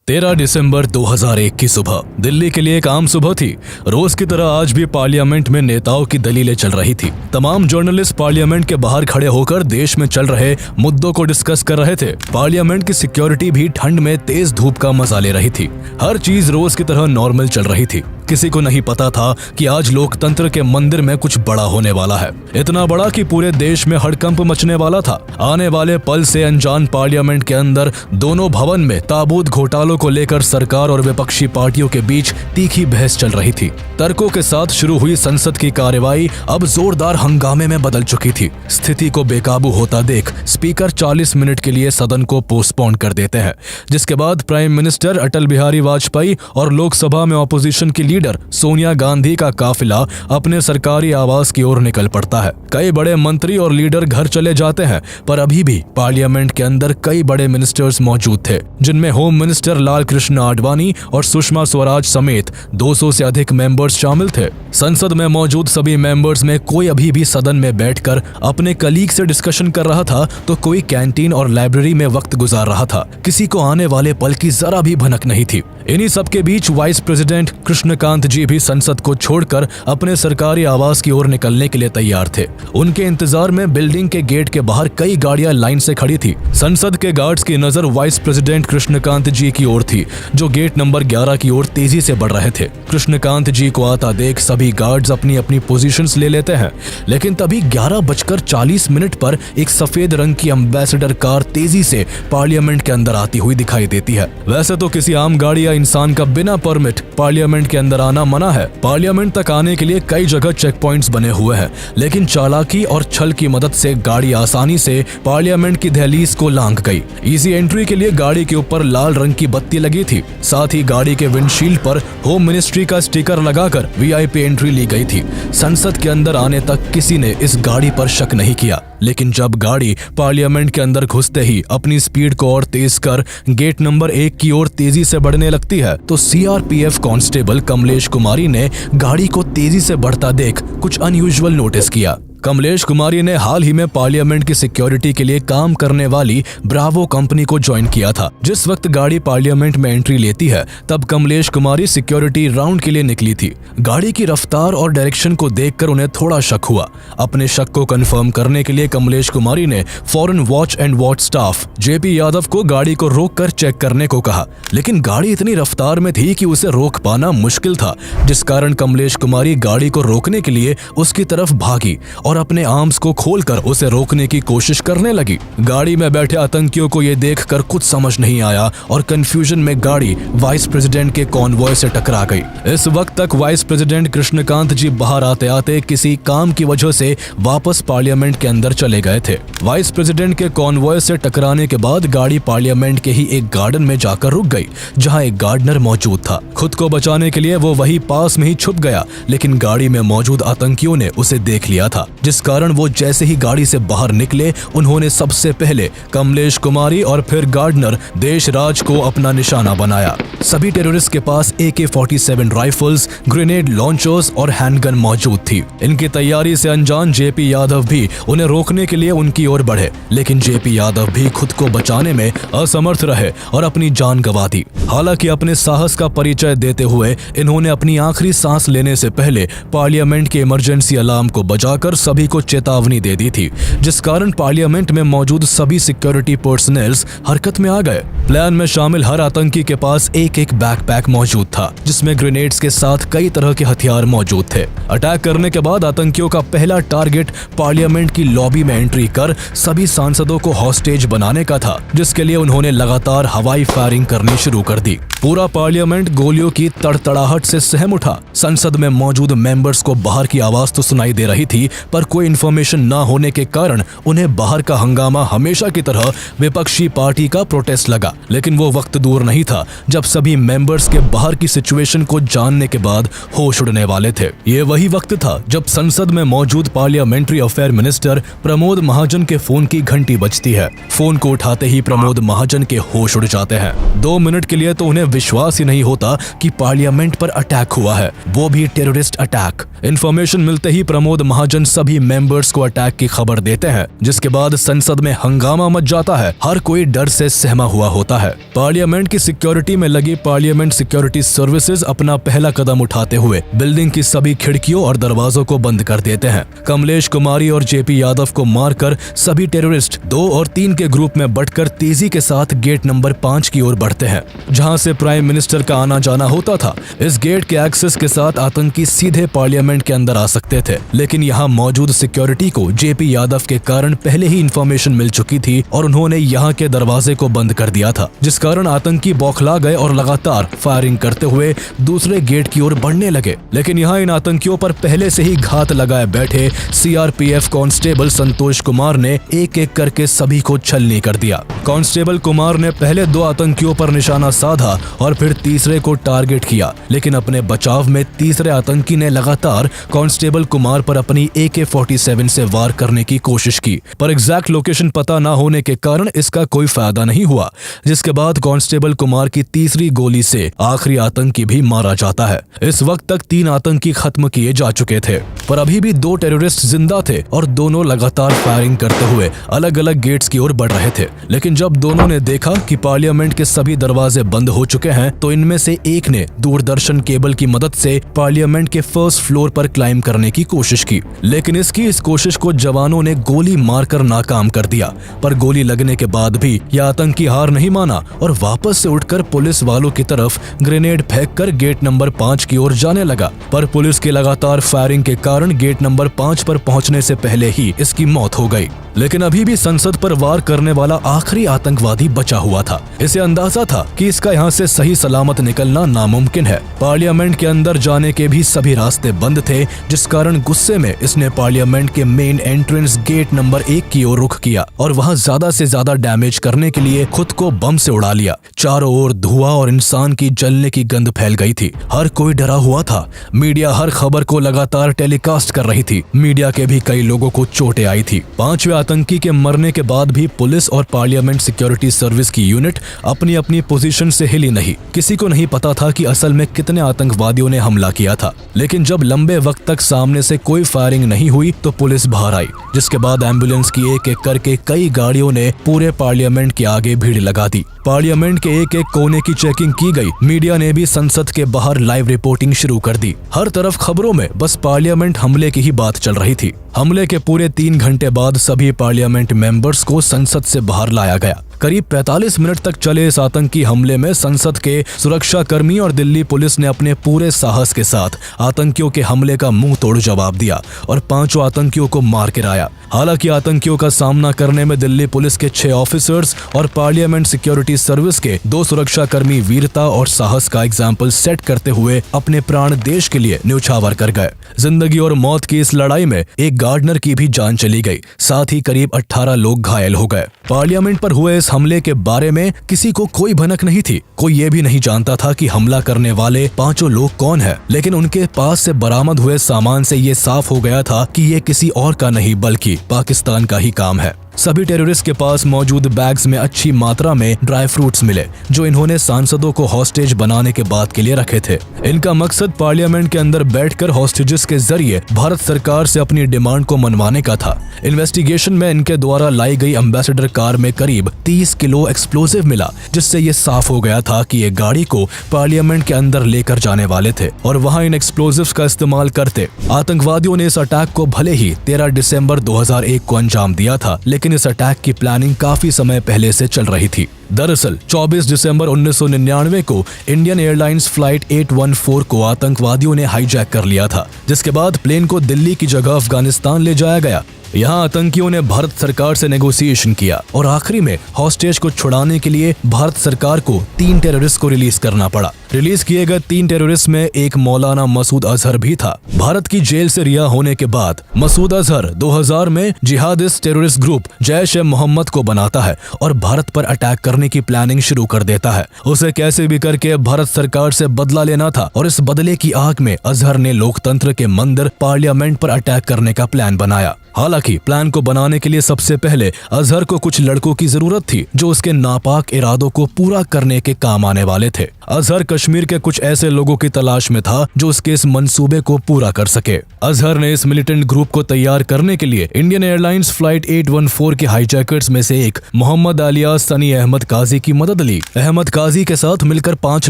13 दिसंबर 2001 की सुबह दिल्ली के लिए एक आम सुबह थी। रोज की तरह आज भी पार्लियामेंट में नेताओं की दलीलें चल रही थी। तमाम जर्नलिस्ट पार्लियामेंट के बाहर खड़े होकर देश में चल रहे मुद्दों को डिस्कस कर रहे थे। पार्लियामेंट की सिक्योरिटी भी ठंड में तेज धूप का मजा ले रही थी। हर चीज रोज की तरह नॉर्मल चल रही थी। किसी को नहीं पता था कि आज लोकतंत्र के मंदिर में कुछ बड़ा होने वाला है, इतना बड़ा कि पूरे देश में हड़कंप मचने वाला था। आने वाले पल से अनजान पार्लियामेंट के अंदर दोनों भवन में ताबूत घोटालों को लेकर सरकार और विपक्षी पार्टियों के बीच तीखी बहस चल रही थी। तर्कों के साथ शुरू हुई संसद की कार्यवाही अब जोरदार हंगामे में बदल चुकी थी। स्थिति को बेकाबू होता देख स्पीकर 40 मिनट के लिए सदन को पोस्टपोन कर देते हैं, जिसके बाद प्राइम मिनिस्टर अटल बिहारी वाजपेयी और लोकसभा में ऑपोजिशन की लीडर सोनिया गांधी का काफिला अपने सरकारी आवास की ओर निकल पड़ता है। कई बड़े मंत्री और लीडर घर चले जाते हैं, पर अभी भी पार्लियामेंट के अंदर कई बड़े मिनिस्टर्स मौजूद थे, जिनमें होम मिनिस्टर लाल कृष्ण आडवाणी और सुषमा स्वराज समेत 200 से अधिक मेंबर्स शामिल थे। संसद में मौजूद सभी मेंबर्स में कोई अभी भी सदन में बैठकर अपने कलीग से डिस्कशन कर रहा था, तो कोई कैंटीन और लाइब्रेरी में वक्त गुजार रहा था। किसी को आने वाले पल की जरा भी भनक नहीं थी। इन्हीं सबके बीच वाइस प्रेसिडेंट कृष्णकांत जी भी संसद को छोड़कर अपने सरकारी आवास की ओर निकलने के लिए तैयार थे। उनके इंतजार में बिल्डिंग के गेट के बाहर कई गाड़ियां लाइन से खड़ी थी। संसद के गार्ड्स की नजर वाइस प्रेसिडेंट कृष्णकांत जी की ओर थी, जो गेट नंबर 11 की ओर तेजी से बढ़ रहे थे। कृष्णकांत जी को आता देख सभी गार्ड्स अपनी अपनी पोजीशंस ले लेते हैं, लेकिन तभी 11:40 पर एक सफेद रंग की एम्बेसडर कार तेजी से पार्लियामेंट के अंदर आती हुई दिखाई देती है। वैसे तो किसी आम गाड़ी या इंसान का बिना परमिट पार्लियामेंट के अंदर आना मना है। पार्लियामेंट तक आने के लिए कई जगह चेक पॉइंट्स बने हुए हैं, लेकिन चालाकी और छल की मदद से गाड़ी आसानी से पार्लियामेंट की दहलीज को लांघ गई। इजी एंट्री के लिए गाड़ी के ऊपर लाल रंग की बत्ती लगी थी। साथ ही गाड़ी के विंडशील्ड पर होम मिनिस्ट्री का स्टिकर लगाकर वीआईपी एंट्री ली गई थी। संसद के अंदर आने तक किसी ने इस गाड़ी पर शक नहीं किया, लेकिन जब गाड़ी पार्लियामेंट के अंदर घुसते ही अपनी स्पीड को और तेज कर गेट नंबर 1 की ओर तेजी से बढ़ने लगती है, तो सीआरपीएफ कांस्टेबल कमलेश कुमारी ने गाड़ी को तेजी से बढ़ता देख कुछ अनयूजुअल नोटिस किया। कमलेश कुमारी ने हाल ही में पार्लियामेंट की सिक्योरिटी के लिए काम करने वाली ब्रावो कंपनी को ज्वाइन किया था। जिस वक्त गाड़ी पार्लियामेंट में एंट्री लेती है, तब कमलेश कुमारी सिक्योरिटी राउंड के लिए निकली थी। गाड़ी की रफ्तार और डायरेक्शन को देखकर उन्हें थोड़ा शक हुआ। अपने शक को कंफर्म करने के लिए कमलेश कुमारी ने foreign watch and watch staff JP Yadav को गाड़ी को रोककर चेक करने को कहा, लेकिन गाड़ी इतनी रफ्तार में थी कि उसे रोक पाना मुश्किल था, जिस कारण कमलेश कुमारी गाड़ी को रोकने के लिए उसकी तरफ भागी और अपने आर्म्स को खोलकर उसे रोकने की कोशिश करने लगी। गाड़ी में बैठे आतंकियों को यह देखकर कुछ समझ नहीं आया और कंफ्यूजन में गाड़ी वाइस प्रेसिडेंट के कॉन्वॉय से टकरा गई। इस वक्त तक वाइस प्रेसिडेंट कृष्णकांत जी बाहर आते आते किसी काम की वजह से वापस पार्लियामेंट के अंदर चले गए थे। वाइस प्रेसिडेंट के कॉन्वॉय से टकराने के बाद गाड़ी पार्लियामेंट के ही एक गार्डन में जाकर रुक गई, जहाँ एक गार्डनर मौजूद था। खुद को बचाने के लिए वो वही पास में ही छुप गया, लेकिन गाड़ी में मौजूद आतंकियों ने उसे देख लिया था, जिस कारण वो जैसे ही गाड़ी से बाहर निकले, उन्होंने सबसे पहले कमलेश कुमारी और फिर गार्डनर देशराज को अपना निशाना बनाया। सभी टेररिस्ट के पास AK-47 राइफल्स, ग्रेनेड लॉन्चर्स और हैंडगन मौजूद थी। इनकी तैयारी से अनजान जेपी यादव भी उन्हें रोकने के लिए उनकी ओर बढ़े, लेकिन जेपी यादव भी खुद को बचाने में असमर्थ रहे और अपनी जान गंवा दी। हालांकि अपने साहस का परिचय देते हुए इन्होंने अपनी आखिरी सांस लेने से पहले पार्लियामेंट के इमरजेंसी अलार्म को बजाकर सभी को चेतावनी दे दी थी, जिस कारण पार्लियामेंट में मौजूद सभी सिक्योरिटी पर्सनल्स हरकत में आ गए। प्लान में शामिल हर आतंकी के पास एक बैकपैक मौजूद था, जिसमें ग्रेनेड्स के साथ कई तरह के हथियार मौजूद थे। अटैक करने के बाद आतंकियों का पहला टारगेट पार्लियामेंट की लॉबी में एंट्री कर सभी सांसदों को हॉस्टेज बनाने का था, जिसके लिए उन्होंने लगातार हवाई फायरिंग करनी शुरू कर दी। पूरा पार्लियामेंट गोलियों की तड़तड़ाहट से सहम उठा। संसद में मौजूद मेंबर्स को बाहर की आवाज तो सुनाई दे रही थी, पर कोई इन्फॉर्मेशन न होने के कारण उन्हें बाहर का हंगामा हमेशा की तरह विपक्षी पार्टी का प्रोटेस्ट लगा। लेकिन वो वक्त दूर नहीं था जब सभी सभी मेंबर्स के बाहर की सिचुएशन को जानने के बाद होश उड़ने वाले थे। ये वही वक्त था जब संसद में मौजूद parliamentary affair minister Pramod Mahajan के फोन की घंटी बजती है। फोन को उठाते ही प्रमोद महाजन के होश उड़ जाते हैं। 2 मिनट के लिए तो उन्हें विश्वास ही नहीं होता कि पार्लियामेंट पर अटैक हुआ है, वो भी टेररिस्ट अटैक। इन्फॉर्मेशन मिलते ही प्रमोद महाजन सभी मेंबर्स को अटैक की खबर देते हैं, जिसके बाद संसद में हंगामा मच जाता है। हर कोई डर से सहमा हुआ होता है। पार्लियामेंट की सिक्योरिटी में लगी पार्लियामेंट सिक्योरिटी सर्विसेज अपना पहला कदम उठाते हुए बिल्डिंग की सभी खिड़कियों और दरवाजों को बंद कर देते हैं। कमलेश कुमारी और जेपी यादव को मारकर सभी टेररिस्ट 2 और 3 के ग्रुप में बंटकर तेजी के साथ गेट नंबर 5 की ओर बढ़ते हैं, जहां से प्राइम मिनिस्टर का आना जाना होता था। इस गेट के एक्सेस के साथ आतंकी सीधे पार्लियामेंट के अंदर आ सकते थे, लेकिन यहाँ मौजूद सिक्योरिटी को जेपी यादव के कारण पहले ही इंफॉर्मेशन मिल चुकी थी और उन्होंने यहाँ के दरवाजे को बंद कर दिया था, जिस कारण आतंकी बौखला गए और लगातार फायरिंग करते हुए दूसरे गेट की ओर बढ़ने लगे। लेकिन यहाँ इन आतंकियों पर पहले से ही घात लगाए बैठे सीआरपीएफ कांस्टेबल संतोष कुमार ने एक एक करके सभी को छलनी कर दिया। कांस्टेबल कुमार ने पहले 2 आतंकियों पर निशाना साधा और फिर तीसरे को टारगेट किया, लेकिन अपने बचाव में तीसरे आतंकी ने लगातार कांस्टेबल कुमार पर अपनी AK-47 से वार करने की कोशिश की, पर एग्जैक्ट लोकेशन पता न होने के कारण इसका कोई फायदा नहीं हुआ, जिसके बाद कांस्टेबल कुमार की तीसरी गोली से आखिरी आतंकी भी मारा जाता है। इस वक्त तक 3 आतंकी खत्म किए जा चुके थे, पर अभी भी 2 टेररिस्ट जिंदा थे और दोनों लगातार फायरिंग करते हुए अलग अलग गेट्स की ओर बढ़ रहे थे। लेकिन जब दोनों ने देखा कि पार्लियामेंट के सभी दरवाजे बंद हो चुके हैं, तो इनमें से एक ने दूरदर्शन केबल की मदद से पार्लियामेंट के फर्स्ट फ्लोर पर क्लाइम करने की कोशिश की, लेकिन इस कोशिश को जवानों ने गोली मारकर नाकाम कर दिया। पर गोली लगने के बाद भी यह आतंकी हार नहीं माना और वापस से उठकर पुलिस वालों की तरफ ग्रेनेड फेंककर गेट नंबर 5 की ओर जाने लगा, पर पुलिस की लगातार फायरिंग के कारण गेट नंबर 5 पर पहुंचने से पहले ही इसकी मौत हो गई। लेकिन अभी भी संसद पर वार करने वाला आखिरी आतंकवादी बचा हुआ था। इसे अंदाजा था कि इसका यहाँ से सही सलामत निकलना नामुमकिन है। पार्लियामेंट के अंदर जाने के भी सभी रास्ते बंद थे, जिस कारण गुस्से में इसने पार्लियामेंट के मेन एंट्रेंस गेट नंबर 1 की ओर रुख किया और वहाँ ज्यादा से ज्यादा डैमेज करने के लिए खुद को बम से उड़ा लिया। चारों ओर धुआं और इंसान की जलने की गंध फैल गई थी। हर कोई डरा हुआ था। मीडिया हर खबर को लगातार टेलीकास्ट कर रही थी। मीडिया के भी कई लोगों को चोटें आई थी। 5वें आतंकी के मरने के बाद भी पुलिस और पार्लियामेंट सिक्योरिटी सर्विस की यूनिट अपनी अपनी पोजीशन से हिली नहीं। किसी को नहीं पता था कि असल में कितने आतंकवादियों ने हमला किया था। लेकिन जब लंबे वक्त तक सामने से कोई फायरिंग नहीं हुई तो पुलिस बाहर आई, जिसके बाद एम्बुलेंस की एक एक करके कई गाड़ियों ने पूरे पार्लियामेंट के आगे भीड़ लगा दी। पार्लियामेंट के एक एक कोने की चेकिंग की गई। मीडिया ने भी संसद के बाहर लाइव रिपोर्टिंग शुरू कर दी। हर तरफ खबरों में बस पार्लियामेंट हमले की ही बात चल रही थी। हमले के पूरे 3 घंटे बाद सभी पार्लियामेंट मेंबर्स को संसद से बाहर लाया गया। करीब 45 मिनट तक चले इस आतंकी हमले में संसद के सुरक्षा कर्मी और दिल्ली पुलिस ने अपने पूरे साहस के साथ आतंकियों के हमले का मुंह तोड़ जवाब दिया और 5 आतंकियों को मार गिराया। हालांकि आतंकियों का सामना करने में दिल्ली पुलिस के 6 ऑफिसर्स और पार्लियामेंट सिक्योरिटी सर्विस के 2 सुरक्षा कर्मी वीरता और साहस का एग्जाम्पल सेट करते हुए अपने प्राण देश के लिए न्यौछावर कर गए। जिंदगी और मौत की इस लड़ाई में एक गार्डनर की भी जान चली गई, साथ ही करीब 18 लोग घायल हो गए। पार्लियामेंट पर हुए इस हमले के बारे में किसी को कोई भनक नहीं थी। कोई ये भी नहीं जानता था कि हमला करने वाले 5 लोग कौन है, लेकिन उनके पास से बरामद हुए सामान से ये साफ हो गया था कि ये किसी और का नहीं बल्कि पाकिस्तान का ही काम है। सभी टेररिस्ट के पास मौजूद बैग्स में अच्छी मात्रा में ड्राई फ्रूट्स मिले, जो इन्होंने सांसदों को हॉस्टेज बनाने के बाद के लिए रखे थे। इनका मकसद पार्लियामेंट के अंदर बैठकर हॉस्टेजेस के जरिए भारत सरकार से अपनी डिमांड को मनवाने का था। इन्वेस्टिगेशन में इनके द्वारा लाई गई एम्बेसडर कार में करीब 30 किलो एक्सप्लोजिव मिला, जिससे ये साफ हो गया था कि ये गाड़ी को पार्लियामेंट के अंदर लेकर जाने वाले थे और वहाँ इन एक्सप्लोजिव्स का इस्तेमाल करते। आतंकवादियों ने इस अटैक को भले ही 13 दिसंबर 2001 को अंजाम दिया था, लेकिन इस अटैक की प्लानिंग काफी समय पहले से चल रही थी। दरअसल 24 दिसंबर 1999 को इंडियन एयरलाइंस फ्लाइट 814 को आतंकवादियों ने हाईजैक कर लिया था, जिसके बाद प्लेन को दिल्ली की जगह अफगानिस्तान ले जाया गया। यहाँ आतंकियों ने भारत सरकार से नेगोशिएशन किया और आखिरी में हॉस्टेज को छुड़ाने के लिए भारत सरकार को 3 टेररिस्ट को रिलीज करना पड़ा। रिलीज किए गए 3 टेररिस्ट में एक मौलाना मसूद अजहर भी था। भारत की जेल से रिहा होने के बाद मसूद अजहर 2000 में जिहादिस्ट टेररिस्ट ग्रुप जैश ए मोहम्मद को बनाता है और भारत पर अटैक करने करने की प्लानिंग शुरू कर देता है। उसे कैसे भी करके भारत सरकार से बदला लेना था और इस बदले की आग में अजहर ने लोकतंत्र के मंदिर पार्लियामेंट पर अटैक करने का प्लान बनाया। हालांकि प्लान को बनाने के लिए सबसे पहले अजहर को कुछ लड़कों की जरूरत थी जो उसके नापाक इरादों को पूरा करने के काम आने वाले थे। अजहर कश्मीर के कुछ ऐसे लोगों की तलाश में था जो उसके इस मंसूबे को पूरा कर सके। अजहर ने इस मिलिटेंट ग्रुप को तैयार करने के लिए इंडियन एयरलाइंस फ्लाइट 814 के हाईजैकर्स में से एक मोहम्मद अलियास सनी अहमद काजी की मदद ली। अहमद काजी के साथ मिलकर 5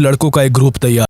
लड़कों का एक ग्रुप तैयार